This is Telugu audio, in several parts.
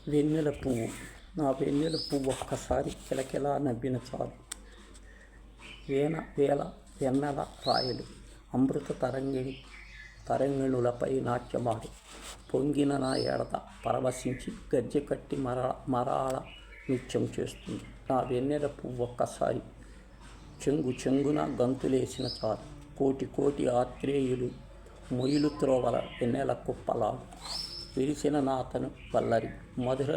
వెన్నెల పువ్వు. నా వెన్నెల పువ్వు ఒక్కసారి కిలకిలా నవ్విన చాలు. వేల వెన్నెల రాయలు అమృత తరంగిణులపై నాట్యమాడి పొంగిన నా ఎడత పరవశించి గజ్జె కట్టి మరాళ నృత్యం చేస్తుంది. నా వెన్నెల పువ్వు ఒక్కసారి చెంగున గంతులేసిన చాలు. కోటి ఆత్రేయులు మొయిలు త్రోవల వెన్నెల కుప్పలాడు విరిసిన నాతను వల్లరి మధుర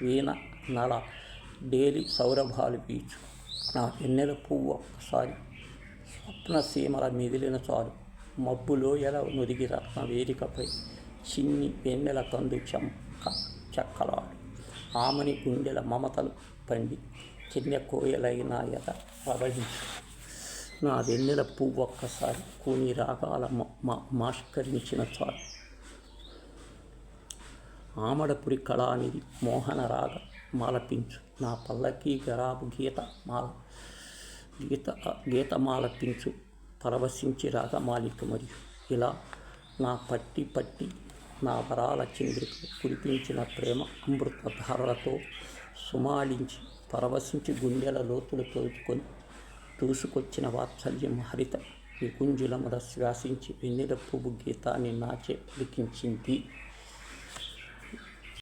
వీణ నల డేలి సౌరభాలు పీచు. నా వెన్నెల పువ్వు ఒక్కసారి స్వప్న సీమల మిదిలిన చాలు. మబ్బులోయల నొదిగి రత్న వేదికపై చిన్ని వెన్నెల కందు చెక్కలాడు. ఆమని గుండెల మమతలు పండి చిన్న కోయలైన ఎద ప్రవహించు. నా వెన్నెల పువ్వు ఒక్కసారి కూని రాగాల మాష్కరించిన చాలు. ఆమడపురి కళానిధి మోహన రాగ మాలపించు. నా పల్లకి గరాబు గీతమాలపించు పరవశించి రాగమాలిక మరియు ఇలా నా పట్టి నా వరాల చంద్రిక కురిపించిన ప్రేమ అమృత ధారలతో సుమాలించి పరవశించి గుండెల లోతులు దూసుకొచ్చిన వాత్సల్యం హరిత వికుంజులముద శ్వాసించి వెన్నెల పువ్వు గీతాన్ని నాచే లిఖించింది.